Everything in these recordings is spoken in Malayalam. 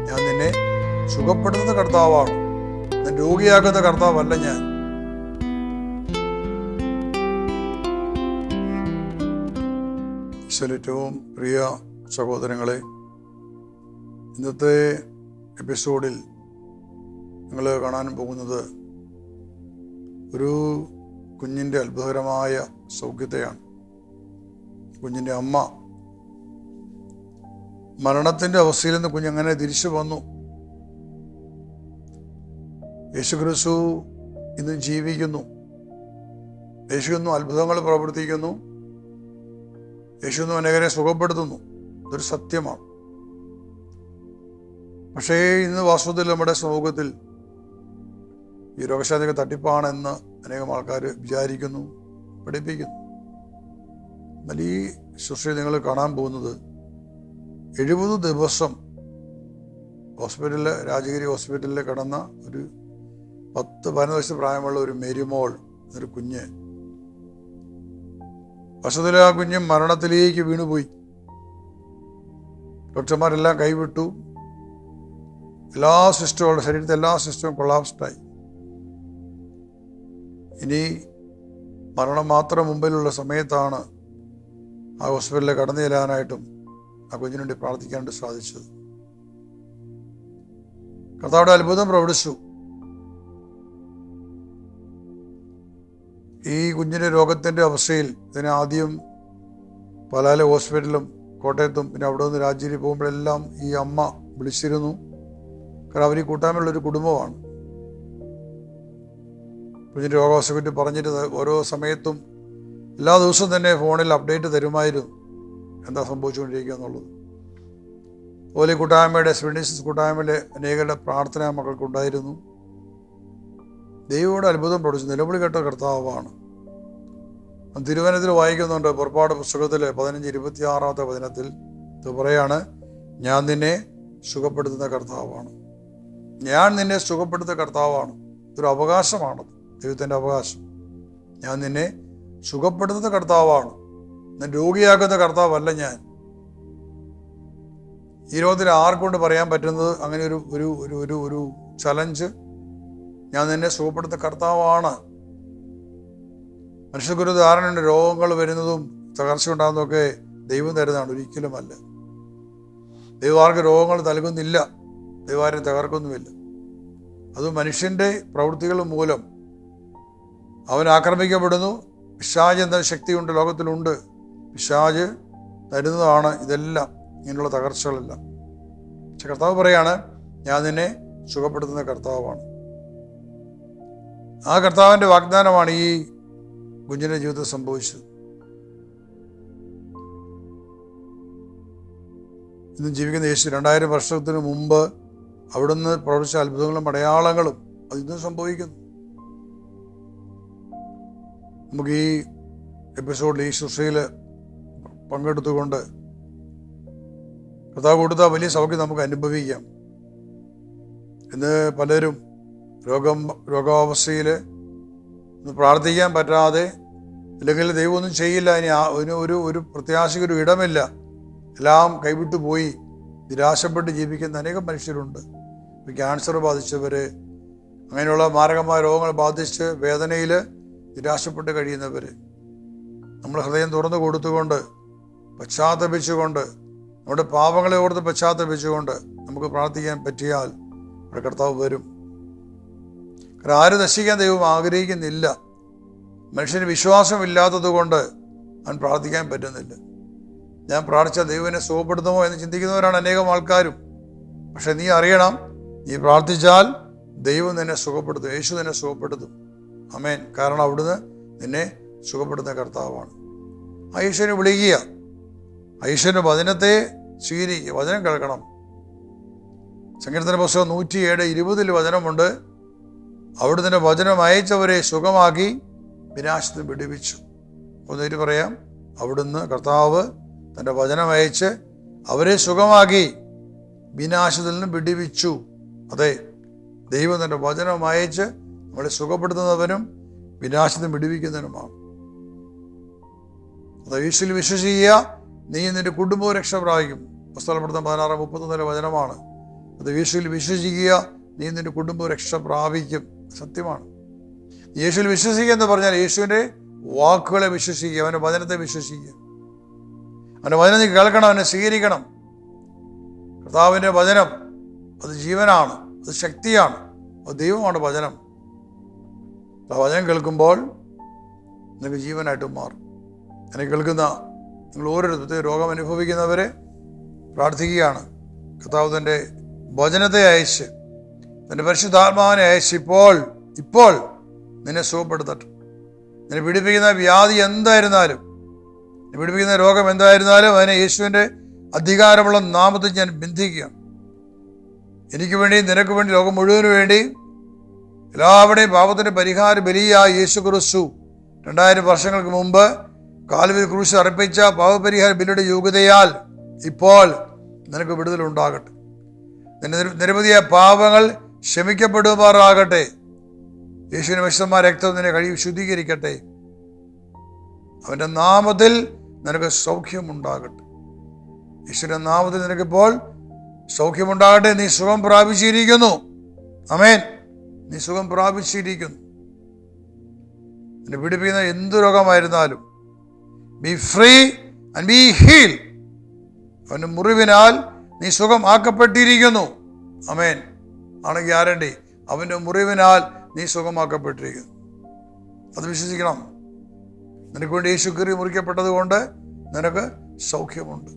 ഞാൻ നിന്നെ സുഖപ്പെടുത്തുന്ന കർത്താവാണ്, നിന്നെ രോഗിയാക്കുന്ന കർത്താവല്ല ഞാൻ. ഏറ്റവും പ്രിയ സഹോദരങ്ങളെ, ഇന്നത്തെ എപ്പിസോഡിൽ നിങ്ങൾ കാണാൻ പോകുന്നത് ഒരു കുഞ്ഞിൻ്റെ അത്ഭുതകരമായ സൗഖ്യത്തെയാണ്. കുഞ്ഞിൻ്റെ അമ്മ മരണത്തിൻ്റെ അവസ്ഥയിൽ നിന്ന് കുഞ്ഞങ്ങനെ തിരിച്ചു വന്നു. യേശുക്രിസ്തു ഇന്ന് ജീവിക്കുന്നു. യേശു ഇന്നും അത്ഭുതങ്ങൾ പ്രവർത്തിക്കുന്നു. യേശു ഇന്നും അനേകരെ സുഖപ്പെടുത്തുന്നു. ഇതൊരു സത്യമാണ്. പക്ഷേ ഇന്ന് വാസ്തവത്തിൽ നമ്മുടെ സമൂഹത്തിൽ ഈ രോഗശാന്തിക്ക് തട്ടിപ്പാണെന്ന് അനേകം ആൾക്കാർ വിചാരിക്കുന്നു, പഠിപ്പിക്കുന്നു. എന്നാൽ ഈ ശുശ്രൂഷ നിങ്ങൾ കാണാൻ പോകുന്നത് 70 ദിവസം ഹോസ്പിറ്റലിൽ, രാജഗിരി ഹോസ്പിറ്റലിൽ കിടന്ന ഒരു 10-12 വയസ്സ് പ്രായമുള്ള ഒരു മേരിമോൾ എന്നൊരു കുഞ്ഞ്, വർഷത്തിൽ ആ കുഞ്ഞ് മരണത്തിലേക്ക് വീണുപോയി. ഡോക്ടർമാരെല്ലാം കൈവിട്ടു. എല്ലാ സിസ്റ്റവും, ശരീരത്തെ എല്ലാ സിസ്റ്റവും കൊളാപ്സ്ഡായി. ഇനി മരണം മാത്രം മുമ്പിലുള്ള സമയത്താണ് ആ ഹോസ്പിറ്റലിൽ കടന്നു ചെല്ലാനായിട്ടും ആ കുഞ്ഞിനു വേണ്ടി പ്രാർത്ഥിക്കാനായിട്ട് സാധിച്ചത്. കർത്താവിടെ അത്ഭുതം പ്രവർത്തിച്ചു. ഈ കുഞ്ഞിൻ്റെ രോഗത്തിൻ്റെ അവസ്ഥയിൽ ഇതിനെ ആദ്യം പലാല ഹോസ്പിറ്റലും കോട്ടയത്തും പിന്നെ അവിടെ നിന്ന് രാജ്യത്തിൽ പോകുമ്പോഴെല്ലാം ഈ അമ്മ വിളിച്ചിരുന്നു. കാരണം അവർ ഈ കൂട്ടായ്മയുള്ളൊരു കുടുംബമാണ്. കുഞ്ഞിൻ്റെ രോഗാവസ്ഥയെ പറ്റി പറഞ്ഞിട്ട് ഓരോ സമയത്തും എല്ലാ ദിവസവും തന്നെ ഫോണിൽ അപ്ഡേറ്റ് തരുമായിരുന്നു, എന്താ സംഭവിച്ചുകൊണ്ടിരിക്കുക എന്നുള്ളത്. അതുപോലെ കൂട്ടായ്മയുടെ സ്പെൻഡിസസ് കൂട്ടായ്മയിലെ അനേകരുടെ പ്രാർത്ഥന മക്കൾക്കുണ്ടായിരുന്നു. ദൈവയുടെ അത്ഭുതം പ്രവർത്തിച്ചു. നിലവിളി കേട്ട കർത്താവാണ്. തിരുവചനത്തിൽ വായിക്കുന്നുണ്ട്, പുറപ്പാട് പുസ്തകത്തിൽ 15:26 വചനത്തിൽ ഇത് പറയാണ്, ഞാൻ നിന്നെ സുഖപ്പെടുത്തുന്ന കർത്താവാണ്. ഞാൻ നിന്നെ സുഖപ്പെടുത്തുന്ന കർത്താവാണ്. ഇതൊരു അവകാശമാണ്, ദൈവത്തിൻ്റെ അവകാശം. ഞാൻ നിന്നെ സുഖപ്പെടുത്തുന്ന കർത്താവാണ്, നിന്നെ രോഗിയാക്കുന്ന കർത്താവല്ല ഞാൻ. ഈ ലോകത്തിൽ ആർക്കൊണ്ട് പറയാൻ പറ്റുന്നത് അങ്ങനെ ഒരു ഒരു ഒരു ഒരു ചലഞ്ച്? ഞാൻ നിന്നെ സുഖപ്പെടുത്തുന്ന കർത്താവാണ്. മനുഷ്യർക്കൊരു ധാരണയുണ്ട്, രോഗങ്ങൾ വരുന്നതും തകർച്ച ഉണ്ടാകുന്നതൊക്കെ ദൈവം തരുന്നതാണ്. ഒരിക്കലുമല്ല. ദൈവം ആർക്ക് രോഗങ്ങൾ നൽകുന്നില്ല, ദൈവം ആരും തകർക്കുന്നുമില്ല. അത് മനുഷ്യൻ്റെ പ്രവൃത്തികൾ മൂലം അവൻ ആക്രമിക്കപ്പെടുന്നു. പിശാച് എന്ന ശക്തിയുണ്ട്, ലോകത്തിലുണ്ട്. പിശാച് തരുന്നതാണ് ഇതെല്ലാം, ഇങ്ങനെയുള്ള തകർച്ചകളെല്ലാം. പക്ഷെ കർത്താവ് പറയാണ്, ഞാൻ നിന്നെ സുഖപ്പെടുത്തുന്ന കർത്താവാണ്. ആ കർത്താവിൻ്റെ വാഗ്ദാനമാണ് ഈ കുഞ്ഞിൻ്റെ ജീവിതത്തിൽ സംഭവിച്ചത്. ഇന്നും ജീവിക്കുന്ന യേശു 2000 വർഷത്തിന് മുമ്പ് അവിടുന്ന് പ്രവർത്തിച്ച അത്ഭുതങ്ങളും അടയാളങ്ങളും അത് ഇന്നും സംഭവിക്കുന്നു. നമുക്ക് ഈ എപ്പിസോഡിൽ ഈ ശുശ്രൂഷയിൽ പങ്കെടുത്തുകൊണ്ട് കർത്താവ് കൊടുത്ത വലിയ സൗഖ്യം നമുക്ക് അനുഭവിക്കാം. ഇന്ന് പലരും രോഗാവസ്ഥയിൽ പ്രാർത്ഥിക്കാൻ പറ്റാതെ, അല്ലെങ്കിൽ ദൈവം ഒന്നും ചെയ്യില്ല, ഇനി ഒരു പ്രത്യാശയ്ക്കൊരു ഇടമില്ല, എല്ലാം കൈവിട്ടു പോയി നിരാശപ്പെട്ട് ജീവിക്കുന്ന അനേകം മനുഷ്യരുണ്ട്. ക്യാൻസർ ബാധിച്ചവർ, അങ്ങനെയുള്ള മാരകമായ രോഗങ്ങൾ ബാധിച്ച് വേദനയിൽ നിരാശപ്പെട്ട് കഴിയുന്നവർ. നമ്മൾ ഹൃദയം തുറന്നു കൊടുത്തുകൊണ്ട്, പശ്ചാത്തപിച്ചുകൊണ്ട്, നമ്മുടെ പാപങ്ങളെ ഓർത്ത് പശ്ചാത്തപിച്ചുകൊണ്ട് നമുക്ക് പ്രാർത്ഥിക്കാൻ പറ്റിയാൽ നമ്മുടെ കർത്താവ് വരും. കാരണം ആരും നശിക്കാൻ ദൈവം ആഗ്രഹിക്കുന്നില്ല. മനുഷ്യന് വിശ്വാസമില്ലാത്തത് കൊണ്ട് അവൻ പ്രാർത്ഥിക്കാൻ പറ്റുന്നില്ല. ഞാൻ പ്രാർത്ഥിച്ച ദൈവം എന്നെ സുഖപ്പെടുത്തുമോ എന്ന് ചിന്തിക്കുന്നവരാണ് അനേകം ആൾക്കാരും. പക്ഷെ നീ അറിയണം, നീ പ്രാർത്ഥിച്ചാൽ ദൈവം നിന്നെ സുഖപ്പെടുത്തും, യേശു നിന്നെ സുഖപ്പെടുത്തും. ആമേൻ. കാരണം അവിടുന്ന് നിന്നെ സുഖപ്പെടുത്തുന്ന കർത്താവാണ്. ആ യേശുവിനെ വിളിക്കുക, ആ യേശുവിൻ്റെ വചനത്തെ സ്വീകരിക്കുക, വചനം കേൾക്കണം. സങ്കീർത്തന പുസ്തകം 107:20 വചനമുണ്ട്, അവിടുന്ന് വചനം അയച്ചവരെ സുഖമാക്കി വിനാശത്തിൽ വിടുവിച്ചു. ഒന്നേറ്റ് പറയാം, അവിടുന്ന് കർത്താവ് തൻ്റെ വചനം അയച്ച് അവരെ സുഖമാക്കി വിനാശത്തിൽ നിന്ന് വിടുവിച്ചു. അതെ, ദൈവം തൻ്റെ വചനം അയച്ച് നമ്മളെ സുഖപ്പെടുത്തുന്നവനും വിനാശത്തിൽ വിടുവിക്കുന്നവനുമാണ്. അത് യേശുവിൽ വിശ്വസിക്കുക, നീ നിന്റെ കുടുംബവും രക്ഷ പ്രാപിക്കും. പുസ്തകപ്പെടുത്തുന്ന 16:31 വചനമാണ്. അത് യേശുവിൽ വിശ്വസിക്കുക, നീ നിന്റെ കുടുംബം രക്ഷ പ്രാപിക്കും. സത്യമാണ്. യേശുവിൽ വിശ്വസിക്കുക എന്ന് പറഞ്ഞാൽ യേശുവിൻ്റെ വാക്കുകളെ വിശ്വസിക്കുക, അവൻ്റെ വചനത്തെ വിശ്വസിക്കുക. അവൻ്റെ വചനം നീ കേൾക്കണം, അവനെ സ്വീകരിക്കണം. കർത്താവിൻ്റെ വചനം അത് ജീവനാണ്, അത് ശക്തിയാണ്, അത് ദൈവമാണ് വചനം. ആ വചനം കേൾക്കുമ്പോൾ നിങ്ങൾക്ക് ജീവനായിട്ട് മാറും. എന്നെ കേൾക്കുന്ന നിങ്ങൾ ഓരോരുത്തരും രോഗം അനുഭവിക്കുന്നവരെ പ്രാർത്ഥിക്കുകയാണ്. കർത്താവ് തൻ്റെ വചനത്തെ അയച്ച്, തൻ്റെ പരിശുദ്ധാത്മാവിനെ അയച്ച് ഇപ്പോൾ നിന്നെ സുഖപ്പെടുത്തട്ടെ. നിന്നെ പീഡിപ്പിക്കുന്ന വ്യാധി എന്തായിരുന്നാലും, നിന്നെ പീഡിപ്പിക്കുന്ന രോഗം എന്തായിരുന്നാലും അതിനെ യേശുവിൻ്റെ അധികാരമുള്ള നാമത്തിൽ ഞാൻ ബന്ധിക്കുകയാണ്. എനിക്ക് വേണ്ടി, നിനക്ക് വേണ്ടി, ലോകം മുഴുവന് വേണ്ടി, എല്ലാവരുടെയും പാപത്തിൻ്റെ പരിഹാര ബലിയായ യേശു ക്രിസ്തു 2000 വർഷങ്ങൾക്ക് മുമ്പ് കാൽവരി ക്രൂശിൽ അർപ്പിച്ച പാപപരിഹാര ബലിയുടെ യോഗ്യതയാൽ ഇപ്പോൾ നിനക്ക് വിടുതലുണ്ടാകട്ടെ. നിരവധിയായ പാപങ്ങൾ ക്ഷമിക്കപ്പെടുമാറാകട്ടെ. യേശുവിൻ്റെ വിശുദ്ധമായ രക്തം നിന്നെ കഴുകി ശുദ്ധീകരിക്കട്ടെ. അവൻ്റെ നാമത്തിൽ നിനക്ക് സൗഖ്യമുണ്ടാകട്ടെ. യേശുവിൻ്റെ നാമത്തിൽ നിനക്കിപ്പോൾ സൗഖ്യമുണ്ടാകട്ടെ. നീ സുഖം പ്രാപിച്ചിരിക്കുന്നു. ആമേൻ. നീ സുഖം പ്രാപിച്ചിരിക്കുന്നു. നിന്നെ പീഡിപ്പിക്കുന്ന എന്ത് രോഗമായിരുന്നാലും be free and be heal. അവൻ്റെ മുറിവിനാൽ നീ സുഖം ആക്കപ്പെട്ടിരിക്കുന്നു. ആമേൻ. ആണ് ഗ്യാരണ്ടി. അവൻ്റെ മുറിവിനാൽ നീ സുഖമാക്കപ്പെട്ടിരിക്കുന്നു. അത് വിശ്വസിക്കണം. നിനക്ക് വേണ്ടി യേശു കീറി മുറിക്കപ്പെട്ടത് കൊണ്ട് നിനക്ക് സൗഖ്യമുണ്ട്.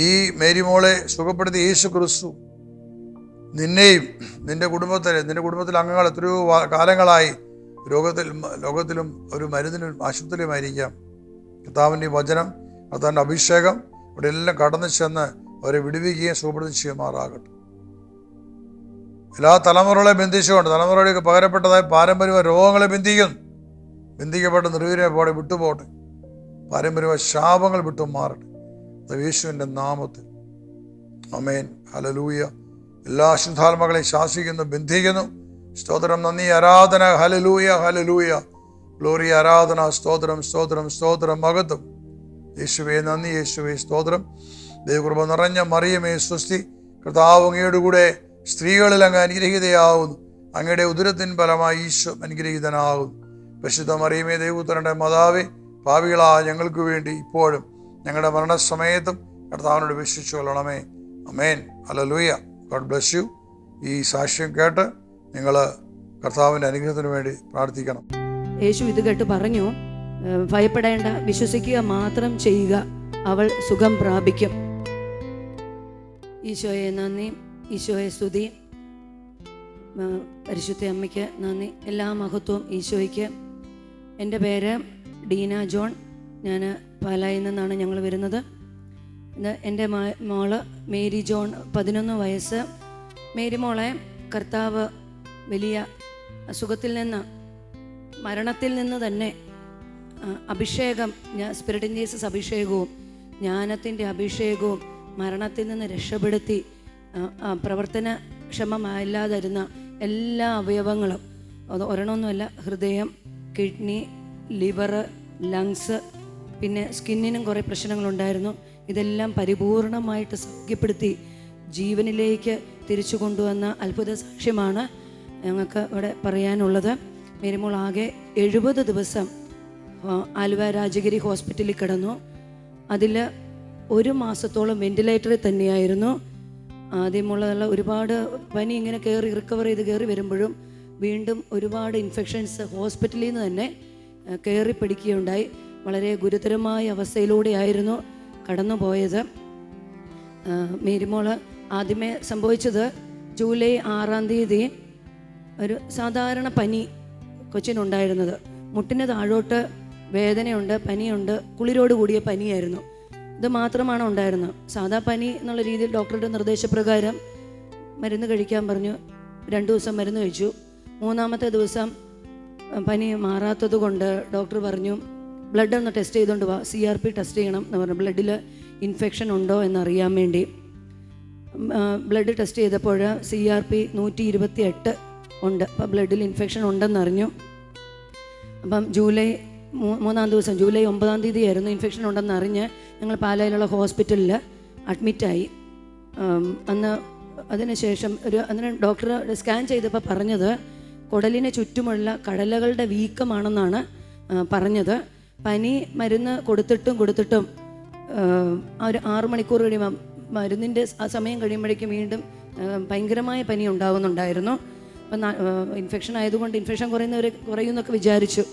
ഈ മേരിമോളെ സുഖപ്പെടുത്തി യേശു ക്രിസ്തു നിന്നെയും നിന്റെ കുടുംബത്തിലെ അംഗങ്ങൾ എത്രയോ കാലങ്ങളായി ലോകത്തിലും ഒരു മരുന്നിനും ആശുപത്രിയിലുമായിരിക്കാം. കർത്താവിൻ്റെ വചനം, കർത്താവിൻ്റെ അഭിഷേകം ഇവിടെ എല്ലാം കടന്നു ചെന്ന് അവരെ വിടുവിക്കുകയും സുഖപ്പെടുത്തി ചെയ്യുമാറാകട്ടെ. എല്ലാ തലമുറകളെ ബന്ധിച്ചുകൊണ്ട് തലമുറയിലേക്ക് പകരപ്പെട്ടതായ പാരമ്പര്യമായ രോഗങ്ങളെ ബന്ധിക്കപ്പെട്ട് നിർവീര്യപോലെ വിട്ടുപോട്ടെ. പാരമ്പര്യമായ ശാപങ്ങൾ വിട്ടു മാറട്ടെ. യേശുവിൻ്റെ നാമത്തിൽ ആമേൻ. ഹല്ലേലൂയ. എല്ലാ അശുദ്ധാത്മാക്കളെയും ശാസിക്കുന്നു, ബന്ധിക്കുന്നു. സ്തോത്രം, നന്ദി, ആരാധന. Hallelujah, hallelujah. ഗ്ലോറി, ആരാധന, സ്തോത്രം, സ്തോത്രം, സ്തോത്രം, മഹത്വം. യേശുവേ നന്ദി, യേശുവേ സ്തോത്രം. ദൈവകൃപ നിറഞ്ഞ മറിയമേ സ്വസ്തി. കർത്താവ് അങ്ങയുടെ കൂടെ സ്ത്രീകളിൽ അങ്ങ് അനുഗ്രഹീതയാവുന്നു. അങ്ങയുടെ ഉദരത്തിൻ ഫലമായി ഈശോ അനുഗ്രഹീതനാകുന്നു. പരിശുദ്ധ മറിയമേ ദൈവപുത്രന്റെ മാതാവേ, പാപികളായ ഞങ്ങൾക്ക് വേണ്ടി ഇപ്പോഴും ഞങ്ങളുടെ മരണസമയത്തും കർത്താവിനോട് വിശ്വസിച്ചു കൊള്ളണമേ. ആമേൻ. ഹല്ലേലൂയ. God bless you. ഈ സാക്ഷ്യം കേട്ട് നിങ്ങൾ കർത്താവിൻ്റെ അനുഗ്രഹത്തിന് വേണ്ടി പ്രാർത്ഥിക്കണം. യേശു ഇത് കേട്ട് പറഞ്ഞു, ഭയപ്പെടേണ്ട, വിശ്വസിക്കുക മാത്രം ചെയ്യുക, അവൾ സുഖം പ്രാപിക്കും. ഈശോയെ നന്ദി, ഈശോയെ സ്തുതി. പരിശുദ്ധ അമ്മയ്ക്ക് നന്ദി, എല്ലാ മഹത്വവും ഈശോയ്ക്ക്. എൻ്റെ പേര് ഡീന ജോൺ. ഞാൻ പാലായിൽ നിന്നാണ് ഞങ്ങൾ വരുന്നത്. എൻ്റെ മോള് മേരി ജോൺ, 11 വയസ്സ്. മേരി മോളെ കർത്താവ് വലിയ അസുഖത്തിൽ നിന്ന്, മരണത്തിൽ നിന്ന് തന്നെ അഭിഷേകം, സ്പിരിറ്റ് ഇൻ ജീസസ് അഭിഷേകവും ജ്ഞാനത്തിൻ്റെ അഭിഷേകവും മരണത്തിൽ നിന്ന് രക്ഷപ്പെടുത്തി പ്രവർത്തനക്ഷമമായില്ലാതിരുന്ന എല്ലാ അവയവങ്ങളും, അത് ഒരെണ്ണമൊന്നുമല്ല, ഹൃദയം, കിഡ്നി, ലിവർ, ലങ്സ്, പിന്നെ സ്കിന്നിനും കുറേ പ്രശ്നങ്ങളുണ്ടായിരുന്നു. ഇതെല്ലാം പരിപൂർണമായിട്ട് സൗഖ്യപ്പെടുത്തി ജീവനിലേക്ക് തിരിച്ചു കൊണ്ടുവന്ന അത്ഭുത സാക്ഷ്യമാണ് ഞങ്ങൾക്ക് ഇവിടെ പറയാനുള്ളത്. മേരിമോൾ ആകെ 70 ദിവസം ആലുവ രാജഗിരി ഹോസ്പിറ്റലിൽ കിടന്നു. അതിൽ 1 മാസത്തോളം വെന്റിലേറ്ററിൽ തന്നെയായിരുന്നു. ആദ്യമുള്ള ഒരുപാട് പനി ഇങ്ങനെ റിക്കവർ ചെയ്ത് വരുമ്പോഴും വീണ്ടും ഒരുപാട് ഇൻഫെക്ഷൻസ് ഹോസ്പിറ്റലിൽ നിന്ന് തന്നെ കയറി പിടിക്കുകയുണ്ടായി. വളരെ ഗുരുതരമായ അവസ്ഥയിലൂടെയായിരുന്നു കടന്നു പോയത്. മേരിമോള് ആദ്യമേ സംഭവിച്ചത് ജൂലൈ 6-ാം തീയതി ഒരു സാധാരണ പനി കൊച്ചിനുണ്ടായിരുന്നത്. മുട്ടിന് താഴോട്ട് വേദനയുണ്ട്, പനിയുണ്ട്, കുളിരോട് കൂടിയ പനിയായിരുന്നു. ഇത് മാത്രമാണ് ഉണ്ടായിരുന്നത്. സാധാ പനി എന്നുള്ള രീതിയിൽ ഡോക്ടറുടെ നിർദ്ദേശപ്രകാരം മരുന്ന് കഴിക്കാൻ പറഞ്ഞു. 2 ദിവസം മരുന്ന് കഴിച്ചു. 3-ാമത്തെ ദിവസം പനി മാറാത്തത് കൊണ്ട് ഡോക്ടർ പറഞ്ഞു, ബ്ലഡ് ഒന്ന് ടെസ്റ്റ് ചെയ്തുകൊണ്ട് വാ, CRP ടെസ്റ്റ് ചെയ്യണം എന്ന് പറഞ്ഞു. ബ്ലഡിൽ ഇൻഫെക്ഷൻ ഉണ്ടോ എന്നറിയാൻ വേണ്ടി ബ്ലഡ് ടെസ്റ്റ് ചെയ്തപ്പോൾ CRP 128 ഉണ്ട്. അപ്പം ബ്ലഡിൽ ഇൻഫെക്ഷൻ ഉണ്ടെന്നറിഞ്ഞു. അപ്പം ജൂലൈ 3-ാം ദിവസം, ജൂലൈ 9-ാം തീയതി ആയിരുന്നു ഇൻഫെക്ഷൻ ഉണ്ടെന്നറിഞ്ഞ് ഞങ്ങൾ പാലായിലുള്ള ഹോസ്പിറ്റലിൽ അഡ്മിറ്റായി. അന്ന് അതിനുശേഷം അങ്ങനെ ഡോക്ടർ സ്കാൻ ചെയ്തപ്പോൾ പറഞ്ഞത് കുടലിന് ചുറ്റുമുള്ള കടലകളുടെ വീക്കമാണെന്നാണ് പറഞ്ഞത്. പനി മരുന്ന് കൊടുത്തിട്ടും ഒരു 6 മണിക്കൂർ കഴിയുമ്പോൾ മരുന്നിൻ്റെ ആ സമയം കഴിയുമ്പോഴേക്കും വീണ്ടും ഭയങ്കരമായ പനി ഉണ്ടാകുന്നുണ്ടായിരുന്നു. അപ്പം ഇൻഫെക്ഷൻ ആയതുകൊണ്ട് ഇൻഫെക്ഷൻ കുറയുമെന്നൊക്കെ വിചാരിച്ചു.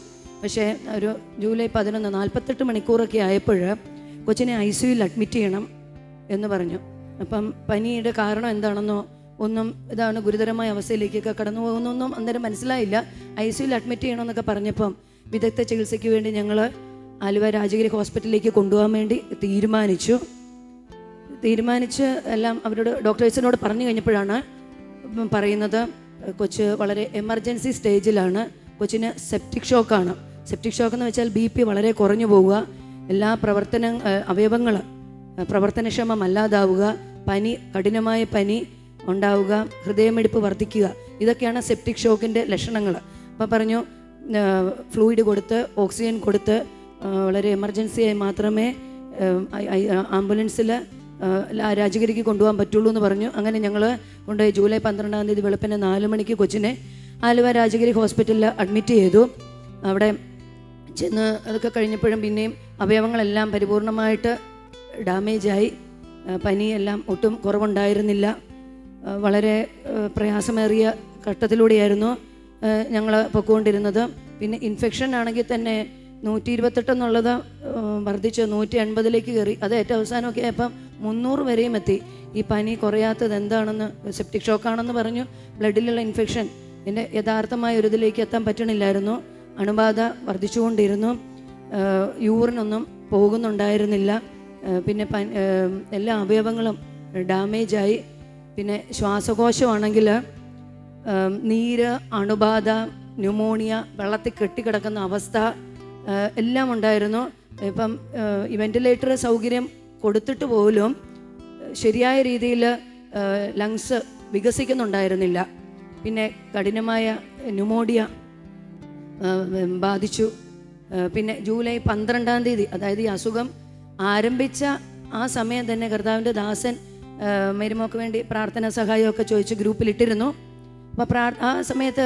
പക്ഷേ ഒരു ജൂലൈ 11 48 മണിക്കൂറൊക്കെ ആയപ്പോൾ കൊച്ചിനെ ICUയിൽ അഡ്മിറ്റ് ചെയ്യണം എന്ന് പറഞ്ഞു. അപ്പം പനിയുടെ കാരണം എന്താണെന്നോ ഒന്നും ഇതാണ് ഗുരുതരമായ അവസ്ഥയിലേക്കൊക്കെ കടന്നു പോകുന്നൊന്നും അന്നേരം മനസ്സിലായില്ല. ICUയിൽ അഡ്മിറ്റ് ചെയ്യണമെന്നൊക്കെ പറഞ്ഞപ്പം വിദഗ്ധ ചികിത്സയ്ക്ക് വേണ്ടി ഞങ്ങൾ ആലുവ രാജഗിരി ഹോസ്പിറ്റലിലേക്ക് കൊണ്ടുപോകാൻ വേണ്ടി തീരുമാനിച്ച് എല്ലാം അവരോട് ഡോക്ടേഴ്സിനോട് പറഞ്ഞു കഴിഞ്ഞപ്പോഴാണ് പറയുന്നത് കൊച്ച് വളരെ എമർജൻസി സ്റ്റേജിലാണ്. കൊച്ചിന് സെപ്റ്റിക് ഷോക്കാണ്. സെപ്റ്റിക് ഷോക്ക് എന്ന് വെച്ചാൽ BP വളരെ കുറഞ്ഞു പോവുക, എല്ലാ അവയവങ്ങൾ പ്രവർത്തനക്ഷമമല്ലാതാവുക, കഠിനമായ പനി ഉണ്ടാവുക, ഹൃദയമിടിപ്പ് വർദ്ധിക്കുക, ഇതൊക്കെയാണ് സെപ്റ്റിക് ഷോക്കിൻ്റെ ലക്ഷണങ്ങൾ. അപ്പോൾ പറഞ്ഞു ഫ്ലൂയിഡ് കൊടുത്ത് ഓക്സിജൻ കൊടുത്ത് വളരെ എമർജൻസിയായി മാത്രമേ ആംബുലൻസിൽ രാജഗിരിക്ക് കൊണ്ടുപോകാൻ പറ്റുള്ളൂ എന്ന് പറഞ്ഞു. അങ്ങനെ ഞങ്ങൾ കൊണ്ടുപോയി ജൂലൈ 12-ാം തീയതി വെളുപ്പിന് 4 മണിക്ക് കൊച്ചിനെ ആലുവ രാജഗിരി ഹോസ്പിറ്റലിൽ അഡ്മിറ്റ് ചെയ്തു. അവിടെ ചെന്ന് അതൊക്കെ കഴിഞ്ഞപ്പോഴും പിന്നെയും അവയവങ്ങളെല്ലാം പരിപൂർണമായിട്ട് ഡാമേജായി. പനിയെല്ലാം ഒട്ടും കുറവുണ്ടായിരുന്നില്ല. വളരെ പ്രയാസമേറിയ ഘട്ടത്തിലൂടെയായിരുന്നു ഞങ്ങൾ പൊയ്ക്കൊണ്ടിരുന്നത്. പിന്നെ ഇൻഫെക്ഷൻ ആണെങ്കിൽ തന്നെ 128 എന്നുള്ളത് വർദ്ധിച്ച് 180 കയറി. അത് ഏറ്റവും അവസാനമൊക്കെ ആയപ്പം 300 വരെയും എത്തി. ഈ പനി കുറയാത്തത് എന്താണെന്ന് സെപ്റ്റിക് ഷോക്കാണെന്ന് പറഞ്ഞു. ബ്ലഡിലുള്ള ഇൻഫെക്ഷൻ എൻ്റെ യഥാർത്ഥമായ ഒരു ഇതിലേക്ക് എത്താൻ പറ്റണില്ലായിരുന്നു. അണുബാധ വർദ്ധിച്ചുകൊണ്ടിരുന്നു. യൂറിനൊന്നും പോകുന്നുണ്ടായിരുന്നില്ല. പിന്നെ എല്ലാ അവയവങ്ങളും ഡാമേജായി. പിന്നെ ശ്വാസകോശമാണെങ്കിൽ നീര്, അണുബാധ, ന്യൂമോണിയ, വെള്ളത്തിൽ കെട്ടിക്കിടക്കുന്ന അവസ്ഥ എല്ലാം ഉണ്ടായിരുന്നു. ഇപ്പം വെന്റിലേറ്റർ സൗകര്യം കൊടുത്തിട്ട് പോലും ശരിയായ രീതിയിൽ ലങ്സ് വികസിക്കുന്നുണ്ടായിരുന്നില്ല. പിന്നെ കഠിനമായ ന്യൂമോണിയ ബാധിച്ചു. പിന്നെ ജൂലൈ 12-ാം തീയതി, അതായത് ഈ അസുഖം ആരംഭിച്ച ആ സമയം തന്നെ കർത്താവിൻ്റെ ദാസൻ മരുമോക്ക് വേണ്ടി പ്രാർത്ഥന സഹായമൊക്കെ ചോദിച്ച് ഗ്രൂപ്പിലിട്ടിരുന്നു. അപ്പോൾ ആ സമയത്ത്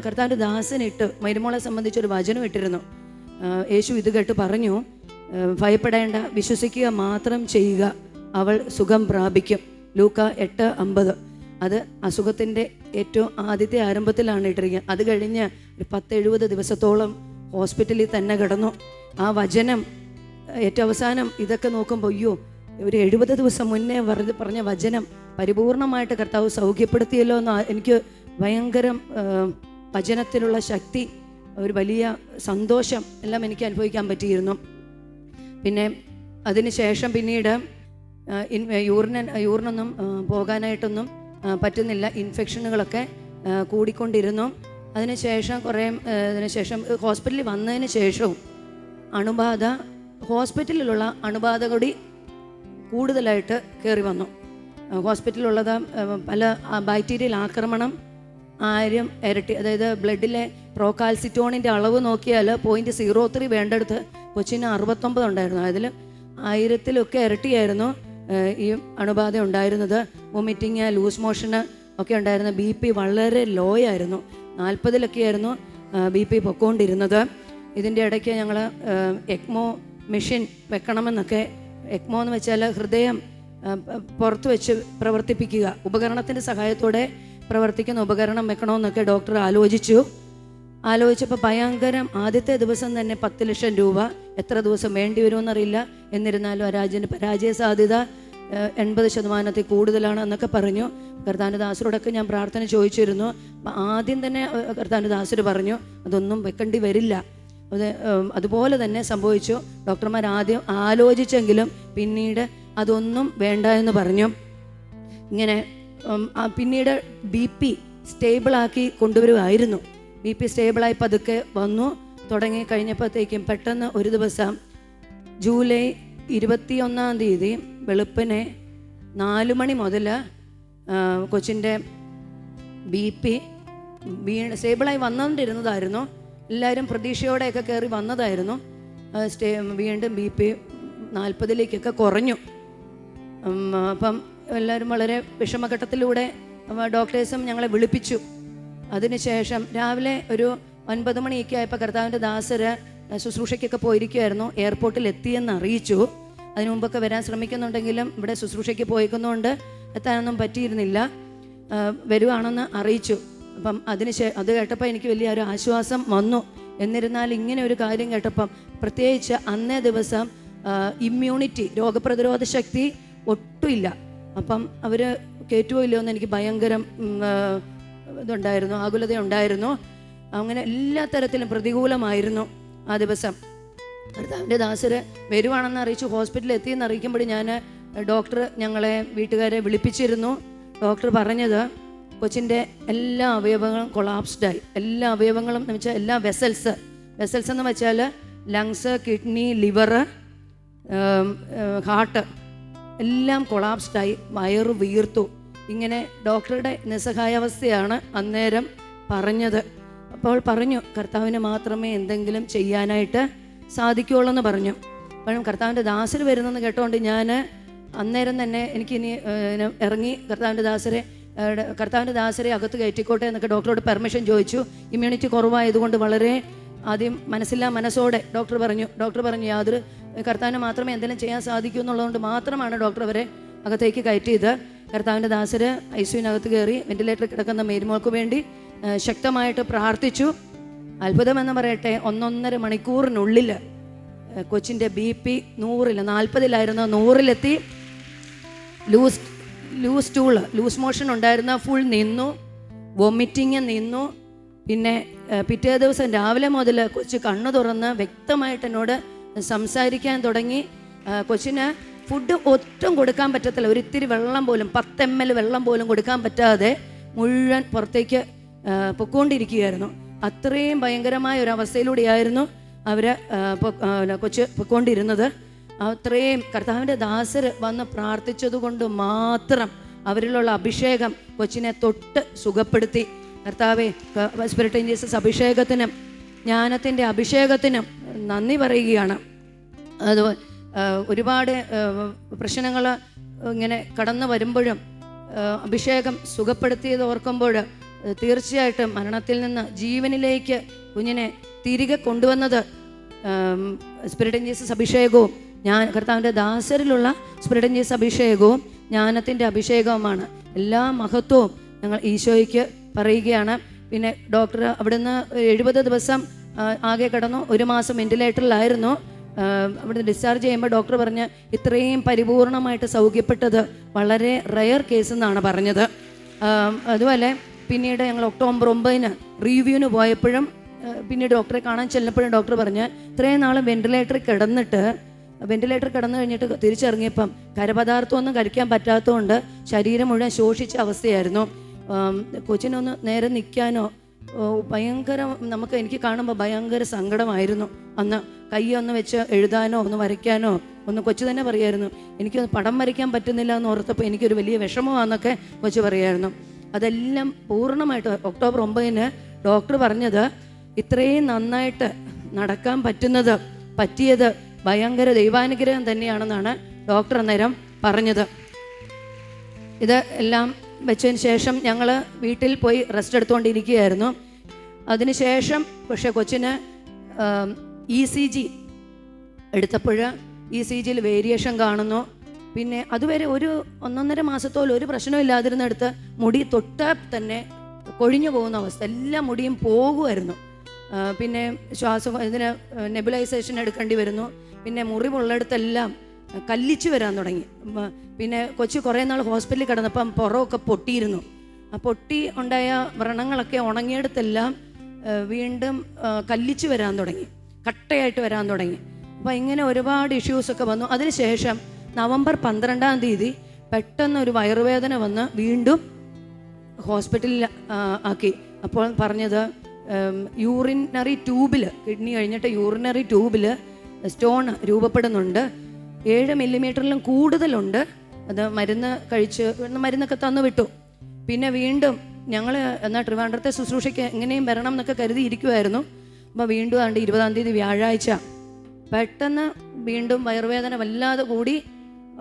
കർത്താവിൻ്റെ ദാസനിട്ട് മരുമോളെ സംബന്ധിച്ചൊരു വചനം ഇട്ടിരുന്നു. യേശു ഇത് കേട്ട് പറഞ്ഞു, ഭയപ്പെടേണ്ട, വിശ്വസിക്കുക മാത്രം ചെയ്യുക, അവൾ സുഖം പ്രാപിക്കും. ലൂക്ക 8:50. അത് അസുഖത്തിൻ്റെ ഏറ്റവും ആദ്യത്തെ ആരംഭത്തിലാണ് ഇട്ടിരിക്കുക. അത് കഴിഞ്ഞ് ഒരു 10-70 ദിവസത്തോളം ഹോസ്പിറ്റലിൽ തന്നെ കിടന്നു. ആ വചനം ഏറ്റവും അവസാനം ഇതൊക്കെ നോക്കുമ്പോൾ അയ്യോ, ഒരു 70 ദിവസം മുന്നേ പറഞ്ഞ വചനം പരിപൂർണമായിട്ട് കർത്താവ് സൗഖ്യപ്പെടുത്തിയല്ലോ എന്ന് എനിക്ക് ഭയങ്കരം വചനത്തിലുള്ള ശക്തി, ഒരു വലിയ സന്തോഷം എല്ലാം എനിക്ക് അനുഭവിക്കാൻ പറ്റിയിരുന്നു. പിന്നെ അതിന് ശേഷം പിന്നീട് യൂറിനൊന്നും പോകാനായിട്ടൊന്നും പറ്റുന്നില്ല. ഇൻഫെക്ഷനുകളൊക്കെ കൂടിക്കൊണ്ടിരുന്നു. അതിനുശേഷം ഹോസ്പിറ്റലിൽ വന്നതിന് ശേഷവും അണുബാധ, ഹോസ്പിറ്റലിലുള്ള അണുബാധ കൂടി കൂടുതലായിട്ട് കയറി വന്നു. ഹോസ്പിറ്റലിലുള്ളത് പല ബാക്ടീരിയൽ ആക്രമണം 1000 ഇരട്ടി. അതായത് ബ്ലഡിലെ പ്രോകാൽസിറ്റോണിൻ്റെ അളവ് നോക്കിയാൽ 0.03 വേണ്ടടുത്ത് കൊച്ചിന് 69 ഉണ്ടായിരുന്നു. അതിൽ 1000-ലൊക്കെ ഇരട്ടിയായിരുന്നു ഈ അണുബാധ ഉണ്ടായിരുന്നത്. വൊമിറ്റിങ്, ലൂസ് മോഷന് ഒക്കെ ഉണ്ടായിരുന്നു. BP വളരെ ലോ ആയിരുന്നു, 40-ലൊക്കെ ആയിരുന്നു BP പൊക്കോണ്ടിരുന്നത്. ഇതിൻ്റെ ഇടയ്ക്ക് ഞങ്ങൾ എക്മോ മെഷീൻ വെക്കണമെന്നൊക്കെ, എക്മോ എന്ന് വെച്ചാൽ ഹൃദയം പുറത്ത് വെച്ച് പ്രവർത്തിപ്പിക്കുക, ഉപകരണത്തിൻ്റെ സഹായത്തോടെ പ്രവർത്തിക്കുന്ന ഉപകരണം വെക്കണമെന്നൊക്കെ ഡോക്ടർ ആലോചിച്ചപ്പോൾ ഭയങ്കരം. ആദ്യത്തെ ദിവസം തന്നെ 10 ലക്ഷം രൂപ, എത്ര ദിവസം വേണ്ടി വരുമെന്നറിയില്ല. എന്നിരുന്നാലും രാജ്യത്തിൻ്റെ പരാജയ സാധ്യത 80% കൂടുതലാണ് എന്നൊക്കെ പറഞ്ഞു. കർത്താവിൻ്റെ ദാസരോടൊക്കെ ഞാൻ പ്രാർത്ഥന ചോദിച്ചിരുന്നു. ആദ്യം തന്നെ കർത്താവിൻ്റെ ദാസർ പറഞ്ഞു അതൊന്നും വെക്കേണ്ടി വരില്ല. അതുപോലെ തന്നെ സംഭവിച്ചു. ഡോക്ടർമാർ ആദ്യം ആലോചിച്ചെങ്കിലും പിന്നീട് അതൊന്നും വേണ്ട എന്ന് പറഞ്ഞു. ഇങ്ങനെ പിന്നീട് BP സ്റ്റേബിളാക്കി കൊണ്ടുവരുമായിരുന്നു. BP സ്റ്റേബിളായി പതുക്കെ വന്നു തുടങ്ങി കഴിഞ്ഞപ്പോഴത്തേക്കും പെട്ടെന്ന് ഒരു ദിവസം ജൂലൈ 21-ാം തീയതി വെളുപ്പിനെ 4 മണി മുതൽ കൊച്ചിൻ്റെ BP സ്റ്റേബിളായി വന്നുകൊണ്ടിരുന്നതായിരുന്നു. എല്ലാവരും പ്രതീക്ഷയോടെയൊക്കെ കയറി വന്നതായിരുന്നു. വീണ്ടും BP 40-ലേക്കൊക്കെ കുറഞ്ഞു. അപ്പം എല്ലാവരും വളരെ വിഷമഘട്ടത്തിലൂടെ ഡോക്ടേഴ്സും ഞങ്ങളെ വിളിപ്പിച്ചു. അതിനുശേഷം രാവിലെ ഒരു 9 മണിയൊക്കെ ആയപ്പോൾ കർത്താവിൻ്റെ ദാസര് ശുശ്രൂഷയ്ക്കൊക്കെ പോയിരിക്കുമായിരുന്നു. എയർപോർട്ടിൽ എത്തിയെന്ന് അറിയിച്ചു. അതിനു മുമ്പൊക്കെ വരാൻ ശ്രമിക്കുന്നുണ്ടെങ്കിലും ഇവിടെ ശുശ്രൂഷയ്ക്ക് പോയിക്കുന്നതുകൊണ്ട് എത്താനൊന്നും പറ്റിയിരുന്നില്ല. വരുവാണെന്ന് അറിയിച്ചു. അപ്പം അത് കേട്ടപ്പോൾ എനിക്ക് വലിയ ഒരു ആശ്വാസം വന്നു. എന്നിരുന്നാൽ ഇങ്ങനെ ഒരു കാര്യം കേട്ടപ്പം, പ്രത്യേകിച്ച് അന്നേ ദിവസം ഇമ്മ്യൂണിറ്റി, രോഗപ്രതിരോധ ശക്തി ഒട്ടുമില്ല. അപ്പം അവർ കയറ്റുമോ ഇല്ലയോ എന്ന് എനിക്ക് ഭയങ്കരം ഇതുണ്ടായിരുന്നു, ആകുലതയുണ്ടായിരുന്നു. അങ്ങനെ എല്ലാ തരത്തിലും പ്രതികൂലമായിരുന്നു ആ ദിവസം. കർത്താവിൻ്റെ ദാസര് വരുവാണെന്ന് അറിയിച്ചു. ഹോസ്പിറ്റലിൽ എത്തിയെന്ന് അറിയിക്കുമ്പോൾ ഡോക്ടർ ഞങ്ങളെ വീട്ടുകാരെ വിളിപ്പിച്ചിരുന്നു. ഡോക്ടർ പറഞ്ഞത് കൊച്ചിൻ്റെ എല്ലാ അവയവങ്ങളും കൊളാപ്സ്ഡായി. എല്ലാ അവയവങ്ങളും എന്ന് വെച്ചാൽ എല്ലാ വെസൽസ് എന്ന് വെച്ചാൽ ലങ്സ്, കിഡ്നി, ലിവർ, ഹാർട്ട് എല്ലാം കൊളാപ്സ്ഡായി. വയറ് വീർത്തു. ഇങ്ങനെ ഡോക്ടറുടെ നിസ്സഹായാവസ്ഥയാണ് അന്നേരം പറഞ്ഞത്. അപ്പോൾ പറഞ്ഞു, കർത്താവിന് മാത്രമേ എന്തെങ്കിലും ചെയ്യാനായിട്ട് സാധിക്കുകയുള്ളൂ എന്ന് പറഞ്ഞു. കാരണം കർത്താവിൻ്റെ ദാസര് വരുന്നെന്ന് കേട്ടോണ്ട് ഞാൻ അന്നേരം തന്നെ എനിക്കിനി ഇറങ്ങി കർത്താവിൻ്റെ ദാസരെ അകത്ത് കയറ്റിക്കോട്ടെ എന്നൊക്കെ ഡോക്ടറോട് പെർമിഷൻ ചോദിച്ചു. ഇമ്മ്യൂണിറ്റി കുറവായതുകൊണ്ട് വളരെ ആദ്യം മനസ്സോടെ ഡോക്ടർ പറഞ്ഞു യാതൊരു കർത്താവിന് മാത്രമേ എന്തെങ്കിലും ചെയ്യാൻ സാധിക്കൂ എന്നുള്ളതുകൊണ്ട് മാത്രമാണ് ഡോക്ടർ അവരെ അകത്തേക്ക് കയറ്റിയത്. കർത്താവിൻ്റെ ദാസര് ഐസിയുവിനകത്ത് കയറി വെന്റിലേറ്ററിൽ കിടക്കുന്ന മേരിമോൾക്ക് വേണ്ടി ശക്തമായിട്ട് പ്രാർത്ഥിച്ചു. അത്ഭുതമെന്ന് പറയട്ടെ, 1.5 മണിക്കൂറിനുള്ളിൽ കൊച്ചിൻ്റെ BP 140-ലായിരുന്നു, 100-ലെത്തി. ലൂസ് മോഷൻ ഉണ്ടായിരുന്ന ഫുൾ നിന്നു, വൊമിറ്റിങ് നിന്നു. പിന്നെ പിറ്റേ ദിവസം രാവിലെ മുതൽ കൊച്ച് കണ്ണു തുറന്ന് വ്യക്തമായിട്ട് എന്നോട് സംസാരിക്കാൻ തുടങ്ങി. കൊച്ചിന് ഫുഡ് ഒട്ടും കൊടുക്കാൻ പറ്റത്തില്ല. ഒരിത്തിരി വെള്ളം പോലും 10 ml വെള്ളം പോലും കൊടുക്കാൻ പറ്റാതെ മുഴുവൻ പുറത്തേക്ക് പൊക്കോണ്ടിരിക്കുകയായിരുന്നു. അത്രയും ഭയങ്കരമായ ഒരു അവസ്ഥയിലൂടെയായിരുന്നു കൊച്ച് പൊക്കോണ്ടിരുന്നത്. അത്രയും കർത്താവിൻ്റെ ദാസര് വന്ന് പ്രാർത്ഥിച്ചതുകൊണ്ട് മാത്രം അവരിലുള്ള അഭിഷേകം കൊച്ചിനെ തൊട്ട് സുഖപ്പെടുത്തി. കർത്താവേ, സ്പിരിറ്റ് ഇൻ ജീസസ് അഭിഷേകത്തിനും ജ്ഞാനത്തിൻ്റെ അഭിഷേകത്തിനും നന്ദി പറയുകയാണ്. അത് ഒരുപാട് പ്രശ്നങ്ങൾ ഇങ്ങനെ കടന്നു വരുമ്പോഴും അഭിഷേകം സുഖപ്പെടുത്തിയത് ഓർക്കുമ്പോൾ തീർച്ചയായിട്ടും മരണത്തിൽ നിന്ന് ജീവനിലേക്ക് കുഞ്ഞിനെ തിരികെ കൊണ്ടുവന്നത് സ്പിരിറ്റ് ഇൻ ജീസസ് അഭിഷേകവും കർത്താവിൻ്റെ ദാസരിലുള്ള സ്പിരിറ്റ് ഇൻ ജീസസ് അഭിഷേകവും ജ്ഞാനത്തിൻ്റെ അഭിഷേകവുമാണ്. എല്ലാ മഹത്വവും ഞങ്ങൾ ഈശോയ്ക്ക് പറയുകയാണ്. പിന്നെ ഡോക്ടർ അവിടുന്ന് 70 ദിവസം ആകെ കടന്നു. 1 മാസം വെന്റിലേറ്ററിലായിരുന്നു. അവിടുന്ന് ഡിസ്ചാർജ് ചെയ്യുമ്പോൾ ഡോക്ടർ പറഞ്ഞ് ഇത്രയും പരിപൂർണമായിട്ട് സൗഖ്യപ്പെട്ടത് വളരെ റെയർ കേസ് എന്നാണ് പറഞ്ഞത്. അതുപോലെ പിന്നീട് ഞങ്ങൾ ഒക്ടോബർ 9 റിവ്യൂവിന് പോയപ്പോഴും പിന്നീട് ഡോക്ടറെ കാണാൻ ചെല്ലുമ്പോഴും ഡോക്ടർ പറഞ്ഞ് ഇത്രയും നാൾ വെന്റിലേറ്റർ കിടന്നു കഴിഞ്ഞിട്ട് തിരിച്ചിറങ്ങിയപ്പം കരപദാർത്ഥമൊന്നും കഴിക്കാൻ പറ്റാത്തതുകൊണ്ട് ശരീരം മുഴുവൻ ശോഷിച്ച അവസ്ഥയായിരുന്നു. കൊച്ചിനൊന്ന് നേരെ നിൽക്കാനോ ഭയങ്കര എനിക്ക് കാണുമ്പോൾ ഭയങ്കര സങ്കടമായിരുന്നു. അന്ന് കൈയൊന്ന് വെച്ച് എഴുതാനോ ഒന്ന് വരയ്ക്കാനോ കൊച്ചു തന്നെ പറയായിരുന്നു, എനിക്കൊന്ന് പടം വരയ്ക്കാൻ പറ്റുന്നില്ല എന്ന് ഓർത്തപ്പോൾ എനിക്കൊരു വലിയ വിഷമമാണെന്നൊക്കെ കൊച്ചു പറയായിരുന്നു. അതെല്ലാം പൂർണ്ണമായിട്ട് ഒക്ടോബർ 9 ഡോക്ടർ പറഞ്ഞത് ഇത്രയും നന്നായിട്ട് നടക്കാൻ പറ്റിയത് ഭയങ്കര ദൈവാനുഗ്രഹം തന്നെയാണെന്നാണ് ഡോക്ടർ അന്നേരം പറഞ്ഞത്. ഇത് എല്ലാം വെച്ചതിന് ശേഷം ഞങ്ങൾ വീട്ടിൽ പോയി റെസ്റ്റ് എടുത്തുകൊണ്ടിരിക്കുകയായിരുന്നു. അതിനുശേഷം പക്ഷേ കൊച്ചിന് ECG എടുത്തപ്പോൾ ECGയിൽ വേരിയേഷൻ കാണുന്നു. പിന്നെ അതുവരെ 1.5 മാസത്തോളം ഒരു പ്രശ്നമില്ലാതിരുന്നെടുത്ത് മുടി തൊട്ടാൽ തന്നെ കൊഴിഞ്ഞു പോകുന്ന അവസ്ഥ, എല്ലാ മുടിയും പോകുമായിരുന്നു. പിന്നെ ഇതിന് നെബുലൈസേഷൻ എടുക്കേണ്ടി വരുന്നു. പിന്നെ മുറിവുള്ളിടത്തെല്ലാം കല്ലിച്ച് വരാൻ തുടങ്ങി. പിന്നെ കൊച്ചു കുറേ നാൾ ഹോസ്പിറ്റലിൽ കിടന്നപ്പം പുറമൊക്കെ പൊട്ടിയിരുന്നു. ആ പൊട്ടി ഉണ്ടായ വ്രണങ്ങളൊക്കെ ഉണങ്ങിയെടുത്തെല്ലാം വീണ്ടും കല്ലിച്ച് വരാൻ തുടങ്ങി, കട്ടയായിട്ട് വരാൻ തുടങ്ങി. അപ്പോൾ ഇങ്ങനെ ഒരുപാട് ഇഷ്യൂസൊക്കെ വന്നു. അതിനുശേഷം നവംബർ 12 പെട്ടെന്ന് ഒരു വയറുവേദന വന്ന് വീണ്ടും ഹോസ്പിറ്റലിൽ ആക്കി. അപ്പോൾ പറഞ്ഞത് യൂറിനറി ട്യൂബിൽ, കിഡ്നി കഴിഞ്ഞിട്ട് യൂറിനറി ട്യൂബിൽ സ്റ്റോൺ രൂപപ്പെടുന്നുണ്ട്, 7 മില്ലിമീറ്ററിലും കൂടുതലുണ്ട്. അത് മരുന്നൊക്കെ തന്നു വിട്ടു. പിന്നെ വീണ്ടും ഞങ്ങൾ എന്നാൽ ട്രിവാൻഡ്രത്തെ ശുശ്രൂഷയ്ക്ക് എങ്ങനെയും വരണം എന്നൊക്കെ കരുതിയിരിക്കുമായിരുന്നു. അപ്പോൾ വീണ്ടും 20 വ്യാഴാഴ്ച പെട്ടെന്ന് വീണ്ടും വയറുവേദന വല്ലാതെ കൂടി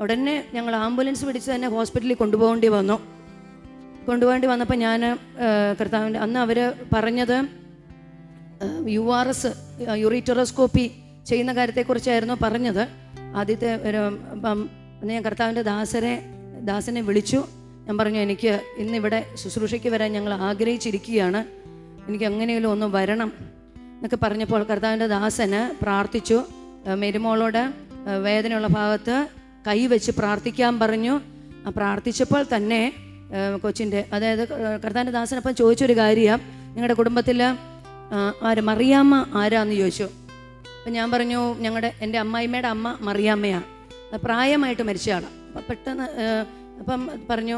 ഉടനെ ഞങ്ങൾ ആംബുലൻസ് പിടിച്ച് തന്നെ ഹോസ്പിറ്റലിൽ കൊണ്ടുപോകേണ്ടി വന്നപ്പോൾ ഞാൻ കർത്താവിൻ്റെ അന്ന് അവർ പറഞ്ഞത് URS യൂറിറ്ററോസ്കോപ്പി ചെയ്യുന്ന കാര്യത്തെക്കുറിച്ചായിരുന്നു പറഞ്ഞത്. ആദ്യത്തെ അപ്പം അന്ന് ഞാൻ കർത്താവിൻ്റെ ദാസനെ വിളിച്ചു. ഞാൻ പറഞ്ഞു, എനിക്ക് ഇന്നിവിടെ ശുശ്രൂഷയ്ക്ക് വരാൻ ഞങ്ങൾ ആഗ്രഹിച്ചിരിക്കുകയാണ്, എനിക്ക് എങ്ങനെയെങ്കിലും ഒന്ന് വരണം എന്നൊക്കെ പറഞ്ഞപ്പോൾ കർത്താവിൻ്റെ ദാസന് പ്രാർത്ഥിച്ചു. മെരുമോളോട് വേദനയുള്ള ഭാഗത്ത് കൈവച്ച് പ്രാർത്ഥിക്കാൻ പറഞ്ഞു. പ്രാർത്ഥിച്ചപ്പോൾ തന്നെ കൊച്ചിൻ്റെ, അതായത് കർത്താവിൻ്റെ ദാസനപ്പം ചോദിച്ചൊരു കാര്യം, നിങ്ങളുടെ കുടുംബത്തിൽ മറിയാമ്മ ആരാന്ന് ചോദിച്ചു. അപ്പം ഞാൻ പറഞ്ഞു, എൻ്റെ അമ്മായിമ്മയുടെ അമ്മ മറിയാമ്മയാണ്, പ്രായമായിട്ട് മരിച്ച ആളാണ്. അപ്പം പെട്ടെന്ന് അപ്പം പറഞ്ഞു,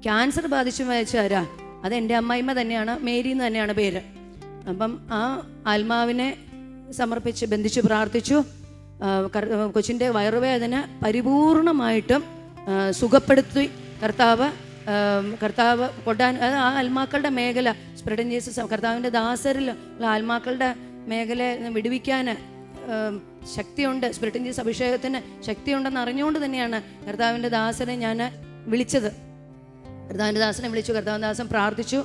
ക്യാൻസർ ബാധിച്ചു മരിച്ച ആരാ? അത് എൻ്റെ അമ്മായിമ്മ തന്നെയാണ്, മേരി എന്ന് തന്നെയാണ് പേര്. അപ്പം ആ ആത്മാവിനെ ബന്ധിച്ച് പ്രാർത്ഥിച്ചു. കൊച്ചിൻ്റെ വയറുവേദന പരിപൂർണമായിട്ടും സുഖപ്പെടുത്തി കർത്താവ് കൊടാൻ. അത് ആ ആത്മാക്കളുടെ മേഖല സ്പ്രെഡ് ജീസസ് കർത്താവിൻ്റെ ദാസരിൽ ഉള്ള ആത്മാക്കളുടെ മേഖലയെ വിടുവിക്കാൻ ശക്തിയുണ്ട്. സ്പിരിറ്റ് ജീസസ് അഭിഷേകത്തിന് ശക്തിയുണ്ടെന്ന് അറിഞ്ഞുകൊണ്ട് തന്നെയാണ് കർത്താവിൻ്റെ ദാസനെ ഞാൻ വിളിച്ചത്. കർത്താവിൻ്റെ ദാസനെ വിളിച്ചു. കർത്താവിൻ്റെ ദാസൻ പ്രാർത്ഥിച്ചു.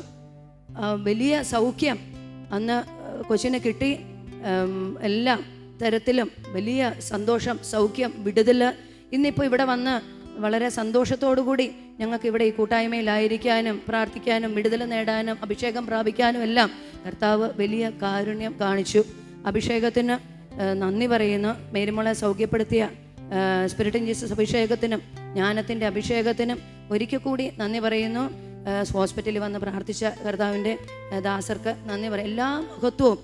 വലിയ സൗഖ്യം അന്ന് കൊച്ചിനെ കിട്ടി. എല്ലാ തരത്തിലും വലിയ സന്തോഷം, സൗഖ്യം, വിടുതൽ. ഇന്നിപ്പോൾ ഇവിടെ വന്ന് വളരെ സന്തോഷത്തോടു കൂടി ഞങ്ങൾക്ക് ഇവിടെ ഈ കൂട്ടായ്മയിലായിരിക്കാനും പ്രാർത്ഥിക്കാനും വിടുതൽ നേടാനും അഭിഷേകം പ്രാപിക്കാനും എല്ലാം കർത്താവ് വലിയ കാരുണ്യം കാണിച്ചു. അഭിഷേകത്തിന് നന്ദി പറയുന്നു. മേരിമോളെ സൗഖ്യപ്പെടുത്തിയ സ്പിരിറ്റ് ജീസസ് അഭിഷേകത്തിനും ജ്ഞാനത്തിൻ്റെ അഭിഷേകത്തിനും ഒരിക്കൽ കൂടി നന്ദി പറയുന്നു. ഹോസ്പിറ്റലിൽ വന്ന് പ്രാർത്ഥിച്ച കർത്താവിൻ്റെ ദാസർക്ക് നന്ദി പറയും. എല്ലാ മഹത്വവും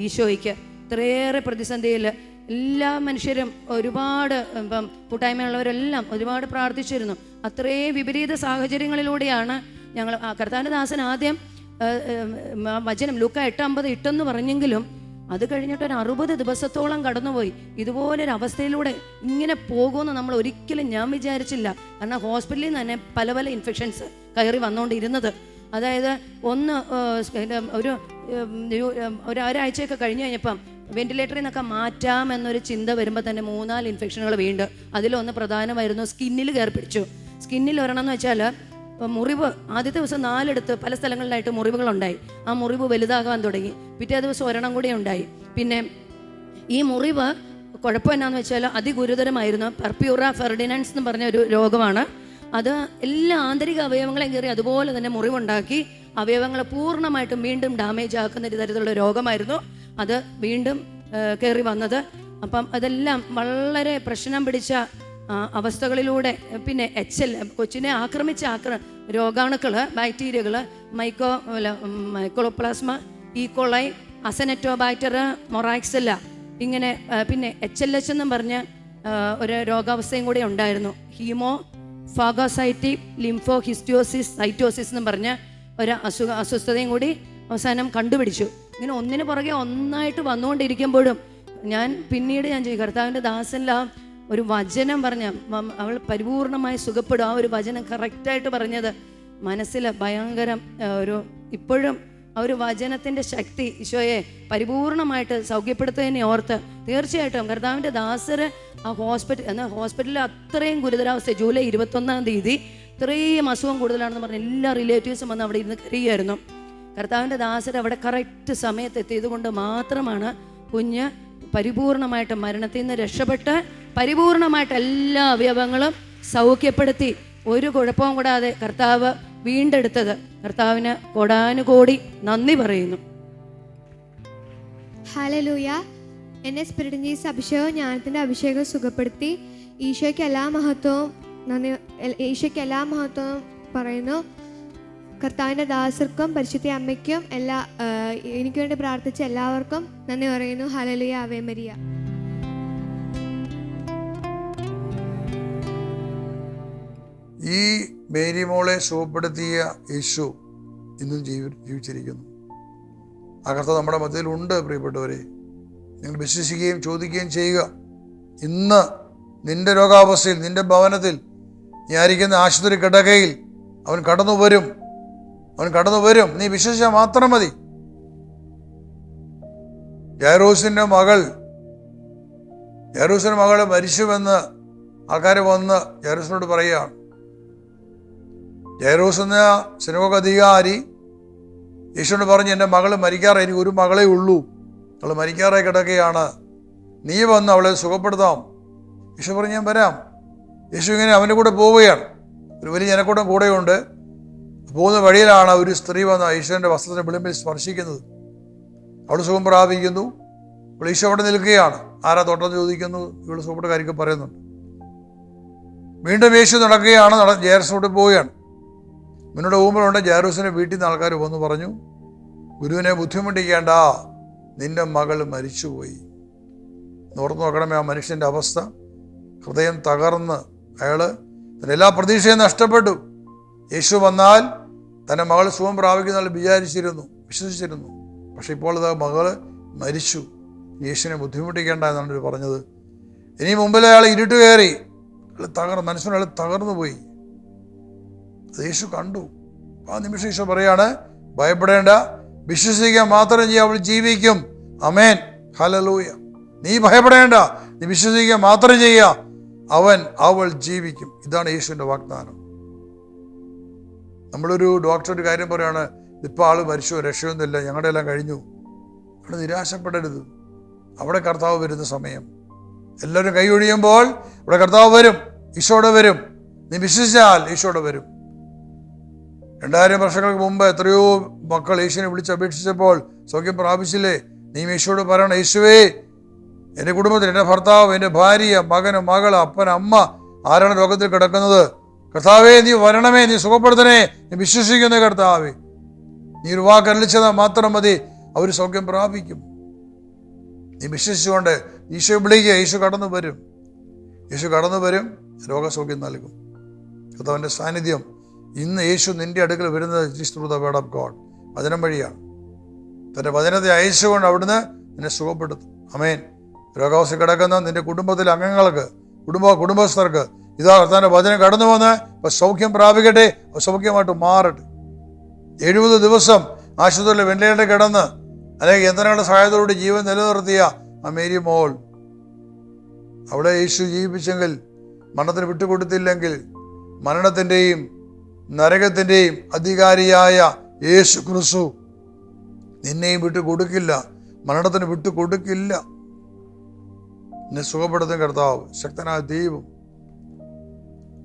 ഈശോയ്ക്ക്. ഇത്രയേറെ പ്രതിസന്ധിയിൽ എല്ലാ മനുഷ്യരും ഒരുപാട് ഇപ്പം കൂട്ടായ്മയുള്ളവരെല്ലാം ഒരുപാട് പ്രാർത്ഥിച്ചിരുന്നു. അത്രയും വിപരീത സാഹചര്യങ്ങളിലൂടെയാണ് ഞങ്ങൾ കർത്താവിൻ്റെ ദാസൻ ആദ്യം വചനം ലൂക്ക 8:50 ഇട്ടെന്ന് പറഞ്ഞെങ്കിലും അത് കഴിഞ്ഞിട്ട് ഒരു 60 ദിവസത്തോളം കടന്നുപോയി. ഇതുപോലൊരു അവസ്ഥയിലൂടെ ഇങ്ങനെ പോകുമെന്ന് നമ്മൾ ഒരിക്കലും ഞാൻ വിചാരിച്ചില്ല. കാരണം ഹോസ്പിറ്റലിൽ നിന്ന് തന്നെ പല പല ഇൻഫെക്ഷൻസ് കയറി വന്നുകൊണ്ടിരുന്നത്. അതായത് ഒരാഴ്ചയൊക്കെ കഴിഞ്ഞപ്പം വെന്റിലേറ്ററിൽ നിന്നൊക്കെ മാറ്റാമെന്നൊരു ചിന്ത വരുമ്പോൾ തന്നെ 3-4 ഇൻഫെക്ഷനുകൾ വീണ്ടും. അതിലൊന്ന് പ്രധാനമായിരുന്നു സ്കിന്നിൽ കയറി പിടിച്ചു. സ്കിന്നിൽ ഒരെണ്ണമെന്ന് വെച്ചാൽ മുറിവ്. ആദ്യത്തെ ദിവസം 4 പല സ്ഥലങ്ങളിലായിട്ട് മുറിവുകളുണ്ടായി. ആ മുറിവ് വലുതാകാൻ തുടങ്ങി. പിറ്റേ ദിവസം ഒരെണ്ണം കൂടി ഉണ്ടായി. പിന്നെ ഈ മുറിവ് കുഴപ്പം എന്നാന്ന് വെച്ചാൽ അതിഗുരുതരമായിരുന്നു. പർപ്യൂറ ഫെർഡിനൻസ് എന്ന് പറഞ്ഞ ഒരു രോഗമാണ്. അത് എല്ലാ ആന്തരിക അവയവങ്ങളെയും കയറി അതുപോലെ തന്നെ മുറിവുണ്ടാക്കി അവയവങ്ങളെ പൂർണ്ണമായിട്ടും വീണ്ടും ഡാമേജ് ആക്കുന്ന ഒരു തരത്തിലുള്ള രോഗമായിരുന്നു അത് വീണ്ടും കയറി വന്നത്. അപ്പം അതെല്ലാം വളരെ പ്രശ്നം പിടിച്ച അവസ്ഥകളിലൂടെ. പിന്നെ കൊച്ചിനെ ആക്രമിച്ച രോഗാണുക്കൾ, ബാക്ടീരിയകൾ, മൈക്കോപ്ലാസ്മ, ഈക്കോളൈ, അസനെറ്റോബാക്ടർ, മൊറാക്സില്ല, ഇങ്ങനെ. പിന്നെ HLH എന്നും പറഞ്ഞ ഒരു രോഗാവസ്ഥയും കൂടി ഉണ്ടായിരുന്നു. ഹീമോഫാഗോസൈറ്റിക് ലിംഫോഹിസ്റ്റോസിസ് സൈറ്റോസിസ് എന്നും പറഞ്ഞ ഒരു അസ്വസ്ഥതയും കൂടി അവസാനം കണ്ടുപിടിച്ചു. ഇങ്ങനെ ഒന്നിനു പുറകെ ഒന്നായിട്ട് വന്നുകൊണ്ടിരിക്കുമ്പോഴും ഞാൻ ചെയ്യും കർത്താവിൻ്റെ ദാസനെല്ലാം ഒരു വചനം പറഞ്ഞ അവൾ പരിപൂർണമായി സുഖപ്പെടും. ആ ഒരു വചനം കറക്റ്റായിട്ട് പറഞ്ഞത് മനസ്സിൽ ഭയങ്കരം ഇപ്പോഴും ആ ഒരു വചനത്തിൻ്റെ ശക്തി ഈശോയെ പരിപൂർണമായിട്ട് സൗഖ്യപ്പെടുത്തുന്നതിനെ ഓർത്ത് തീർച്ചയായിട്ടും കർത്താവിൻ്റെ ദാസര് ആ ഹോസ്പിറ്റലിൽ അത്രയും ഗുരുതരാവസ്ഥ. ജൂലൈ 21-ാം തീയതി ഇത്രയും അസുഖം കൂടുതലാണെന്ന് പറഞ്ഞ് എല്ലാ റിലേറ്റീവ്സും വന്ന് അവിടെ ഇരുന്ന് കരയുമായിരുന്നു. കർത്താവിൻ്റെ ദാസർ അവിടെ കറക്റ്റ് സമയത്ത് എത്തിയത് കൊണ്ട് മാത്രമാണ് കുഞ്ഞ് പരിപൂർണമായിട്ട് മരണത്തിൽ നിന്ന് രക്ഷപ്പെട്ട് പരിപൂർണമായിട്ട് എല്ലാ അവയവങ്ങളും സൗഖ്യപ്പെടുത്തി ഒരു കുഴപ്പവും കൂടാതെ കർത്താവ് വീണ്ടെടുത്തത്. കർത്താവിന് കോടാനുകോടി നന്ദി പറയുന്നു. ഹല്ലേലൂയ. എന്നെ സ്പിരിറ്റ് ജീസസ് അഭിഷേകവും ജ്ഞാനത്തിൻ്റെ അഭിഷേകം സുഖപ്പെടുത്തി. ഈശോയ്ക്ക് എല്ലാ മഹത്വവും പറയുന്നു. കർത്താവിൻ്റെ ദാസർക്കും പരിശുദ്ധ അമ്മയ്ക്കും എനിക്ക് വേണ്ടി പ്രാർത്ഥിച്ച എല്ലാവർക്കും നന്ദി പറയുന്നു. ഹല്ലേലൂയ. Ave Maria. ഈ മേരി മോളെ സുഖപ്പെടുത്തിയ യേശു ഇന്നും ജീവിച്ചിരിക്കുന്നു. ആ കർത്താവ് നമ്മുടെ മധ്യത്തിലുണ്ട്. പ്രിയപ്പെട്ടവരെ, നിങ്ങൾ വിശ്വസിക്കുകയും ചോദിക്കുകയും ചെയ്യുക. ഇന്ന് നിന്റെ രോഗാവസ്ഥയിൽ, നിന്റെ ഭവനത്തിൽ, നീ ആയിരിക്കുന്ന ആശുപത്രി കിടക്കയിൽ അവൻ കടന്നു വരും. നീ വിശ്വസിച്ചാൽ മാത്രം മതി. യായിറോസിന്റെ മകള് മരിച്ചുവെന്ന് ആൾക്കാർ വന്ന് ജൈറൂസിനോട് പറയുകയാണ്. ജൈറൂസ് എന്ന സിനഗോഗ് അധികാരി യേശുവിനോട് പറഞ്ഞു, എൻ്റെ മകള് മരിക്കാറായി, എനിക്ക് ഒരു മകളേ ഉള്ളൂ, അവൾ മരിക്കാറായി കിടക്കുകയാണ്, നീ വന്ന് അവളെ സുഖപ്പെടുത്താം. യേശു പറഞ്ഞു, ഞാൻ വരാം. യേശു ഇങ്ങനെ അവൻ്റെ കൂടെ പോവുകയാണ്. ഒരു വലിയ ജനക്കൂട്ടം കൂടെയുണ്ട്. പോകുന്ന വഴിയിലാണ് ഒരു സ്ത്രീ വന്ന് യേശുവിൻ്റെ വസ്ത്രത്തിൻ്റെ വിളിമ്പിൽ സ്പർശിക്കുന്നത്. അവൾ സുഖം പ്രാപിക്കുന്നു. അപ്പോൾ യേശു അവിടെ നിൽക്കുകയാണ്. ആരാ തൊട്ടെന്ന് ചോദിക്കുന്നു. ഇവൾ സുഖപ്പെട്ട കാര്യമൊക്കെ പറയുന്നുണ്ട്. വീണ്ടും യേശു നടക്കുകയാണ്. ജൈറൂസിലോട്ട് പോവുകയാണ്. മുന്നോട്ട് പോകുമ്പോഴുണ്ട് ജൈറൂസിൻ്റെ വീട്ടിൽ നിന്ന് ആൾക്കാർ വന്നു പറഞ്ഞു, ഗുരുവിനെ ബുദ്ധിമുട്ടിക്കേണ്ട, നിന്റെ മകൾ മരിച്ചുപോയി. ഓർത്ത് നോക്കണമേ ആ മനുഷ്യൻ്റെ അവസ്ഥ. ഹൃദയം തകർന്ന് അയാൾ തൻ്റെ എല്ലാ പ്രതീക്ഷയും നഷ്ടപ്പെട്ടു. യേശു വന്നാൽ തൻ്റെ മകൾ സുഖം പ്രാപിക്കുന്ന വിചാരിച്ചിരുന്നു, വിശ്വസിച്ചിരുന്നു. പക്ഷെ ഇപ്പോൾ ഇത് മകൾ മരിച്ചു. യേശുവിനെ ബുദ്ധിമുട്ടിക്കേണ്ട എന്നാണ് പറഞ്ഞത്. ഇനി മുമ്പിൽ അയാൾ ഇരുട്ട് കയറി, മനസ്സിനയാൾ തകർന്നു പോയി. അത് യേശു കണ്ടു. ആ നിമിഷം യേശു പറയാണ്, ഭയപ്പെടേണ്ട, വിശ്വസിക്കാൻ മാത്രം ചെയ്യാം, അവൾ ജീവിക്കും. ആമേൻ, ഹല്ലേലൂയ. നീ ഭയപ്പെടേണ്ട, നീ വിശ്വസിക്കാൻ മാത്രം ചെയ്യുക, അവൾ ജീവിക്കും. ഇതാണ് യേശുവിൻ്റെ വാഗ്ദാനം. നമ്മളൊരു ഡോക്ടർ കാര്യം പറയുകയാണ്, ഇപ്പോൾ ആൾ മരിച്ചു, രക്ഷയൊന്നുമില്ല, ഞങ്ങളുടെ എല്ലാം കഴിഞ്ഞു. അവിടെ നിരാശപ്പെടരുത്. അവിടെ കർത്താവ് വരുന്ന സമയം. എല്ലാവരും കൈ ഒഴിയുമ്പോൾ അവിടെ കർത്താവ് വരും, ഈശോടെ വരും. നീ വിശ്വസിച്ചാൽ ഈശോടെ വരും. 2000 വർഷങ്ങൾക്ക് മുമ്പ് എത്രയോ മക്കൾ യേശുവിനെ വിളിച്ചപേക്ഷിച്ചപ്പോൾ സൗഖ്യം പ്രാപിച്ചില്ലേ? നീ യേശുവോട് പറയണം, യേശുവേ, എൻ്റെ കുടുംബത്തിൽ എൻ്റെ ഭർത്താവ്, എൻ്റെ ഭാര്യ, മകന്, മകള്, അപ്പൻ, അമ്മ ആരാണ് രോഗത്തിൽ കിടക്കുന്നത്? കർത്താവേ, നീ വരണമേ, നീ സുഖപ്പെടുത്തണേ, നീ വിശ്വസിക്കുന്ന കർത്താവേ. നീ ഒരു വാക്കരളിച്ചതാ മാത്രം മതി, അവർ സൗഖ്യം പ്രാപിക്കും. നീ വിശ്വസിച്ചുകൊണ്ട് ഈശോ വിളിക്കുക. യേശു കടന്നു വരും. യേശു കടന്നു വരും, രോഗസൗഖ്യം നൽകും. കർത്താവിൻ്റെ സാന്നിധ്യം ഇന്ന് യേശു നിന്റെ അടുക്കൽ വരുന്നത് through the word of God, വചനം വഴിയാണ്. തൻ്റെ വചനത്തെ അയച്ചുകൊണ്ട് അവിടുന്ന് നിന്നെ സുഖപ്പെടുത്തും. ആമേൻ. രോഗാവസ്ഥ കിടക്കുന്ന നിന്റെ കുടുംബത്തിലെ അംഗങ്ങൾക്ക്, കുടുംബസ്ഥർക്ക് ഇതാ കർത്താവിൻ്റെ വചനം കടന്നു വന്ന് ഇപ്പം സൗഖ്യം പ്രാപിക്കട്ടെ, സൗഖ്യമായിട്ട് മാറട്ടെ. 70 ദിവസം ആശുപത്രിയിൽ വെന്റിലേറ്ററിൽ കിടന്ന് അല്ലെങ്കിൽ യന്ത്രങ്ങളുടെ സഹായത്തോടുകൂടി ജീവൻ നിലനിർത്തിയ ആ മേരി മോൾ, അവളെ യേശു ജീവിപ്പിച്ചെങ്കിൽ, മരണത്തിന് വിട്ടുകൊടുത്തില്ലെങ്കിൽ, മരണത്തിൻ്റെയും നരകത്തിൻ്റെയും അധികാരിയായ യേശു ക്രിസ്തു നിന്നെയും വിട്ടുകൊടുക്കില്ല, മരണത്തിന് വിട്ടുകൊടുക്കില്ല. നിന്നെ സുഖപ്പെടുത്തും കർത്താവ്, ശക്തനായ ദൈവം.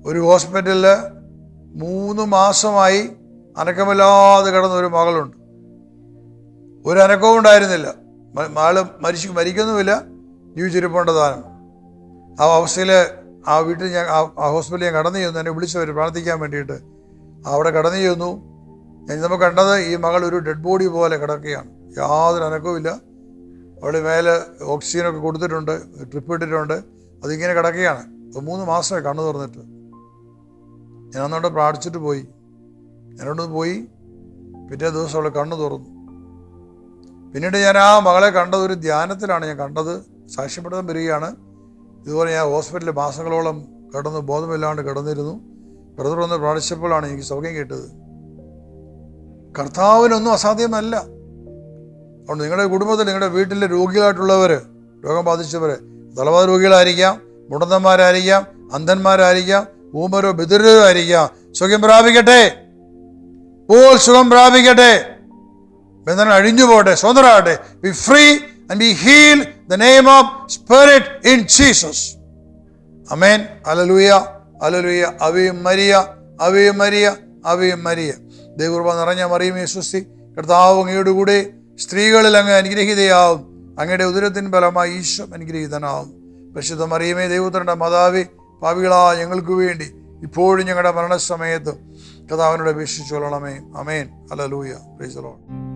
ഒരു ഹോസ്പിറ്റലിൽ 3 മാസമായി അനക്കമില്ലാതെ കിടന്ന ഒരു മകളുണ്ട്. ഒരു അനക്കവും ഉണ്ടായിരുന്നില്ല. മകള് മരിക്കുന്നുമില്ല, ജീവിച്ചിരിപ്പുണ്ട് താനും. ആ അവസ്ഥയിൽ ആ വീട്ടിൽ ആ ഹോസ്പിറ്റലിൽ ഞാൻ കടന്നു ചെന്നു. എന്നെ വിളിച്ചവർ പ്രാർത്ഥിക്കാൻ വേണ്ടിയിട്ട് അവിടെ കടന്നു ചെന്നു. നമുക്ക് കണ്ടത് ഈ മകൾ ഒരു ഡെഡ് ബോഡി പോലെ കിടക്കുകയാണ്. യാതൊരു അനക്കവും ഇല്ല. അവിടെ മേലെ ഓക്സിജനൊക്കെ കൊടുത്തിട്ടുണ്ട്, ട്രിപ്പ് ഇട്ടിട്ടുണ്ട്. അതിങ്ങനെ കിടക്കുകയാണ്. 3 മാസമായി കണ്ണു തുറന്നിട്ട്. ഞാൻ അന്നോട്ട് പ്രാർത്ഥിച്ചിട്ട് പോയി. ഞാനോട് പോയി. പിറ്റേ ദിവസം അവളെ കണ്ണു തുറന്നു. പിന്നീട് ഞാൻ ആ മകളെ കണ്ടത് ഒരു ധ്യാനത്തിലാണ് ഞാൻ കണ്ടത്. സാക്ഷ്യപ്പെടുത്താൻ വരികയാണ്. ഇതുപോലെ ഞാൻ ഹോസ്പിറ്റലിൽ മാസങ്ങളോളം കിടന്ന് ബോധമില്ലാണ്ട് കിടന്നിരുന്നു. ബ്രദർ വന്ന് പ്രാർത്ഥിച്ചപ്പോഴാണ് എനിക്ക് സൗഖ്യം കിട്ടിയത്. കർത്താവിനൊന്നും അസാധ്യമല്ല. അതുകൊണ്ട് നിങ്ങളുടെ കുടുംബത്തിൽ, നിങ്ങളുടെ വീട്ടിലെ രോഗികളായിട്ടുള്ളവർ, രോഗം ബാധിച്ചവർ, തലവാത രോഗികളായിരിക്കാം, മുടന്തന്മാരായിരിക്കാം, അന്ധന്മാരായിരിക്കാം, ഊമരോ ബധിരരോ ആയിരിക്കാം, സുഖം പ്രാപിക്കട്ടെ. സുഖം പ്രാപിക്കട്ടെ. ബന്ധനം അഴിഞ്ഞു പോട്ടെ, സ്വതന്ത്രമാകട്ടെ. Be free and be heal the name of spirit in Jesus. Amen. Hallelujah, hallelujah. അവേ മരിയ, അവേ മരിയ, അവേ മരിയ. ദൈവകൃപ നിറഞ്ഞ മറിയമേ സ്വസ്തി. കർത്താവ് അങ്ങയുടെ കൂടെ സ്ത്രീകളിൽ അങ്ങ് അനുഗ്രഹീതയാവും. അങ്ങയുടെ ഉദരത്തിൻ ഫലമായി ഈശോ അനുഗ്രഹീതനാവും. പരിശുദ്ധ മറിയമേ, ദൈവപുത്രന്റെ മാതാവേ, പാപികളായ ഞങ്ങൾക്ക് വേണ്ടി ഇപ്പോഴും ഞങ്ങളുടെ മരണസമയത്ത് കർത്താവിനോട് അപേക്ഷിച്ചു കൊള്ളണമേ. ആമേൻ. ഹല്ലേലൂയ. Praise the Lord.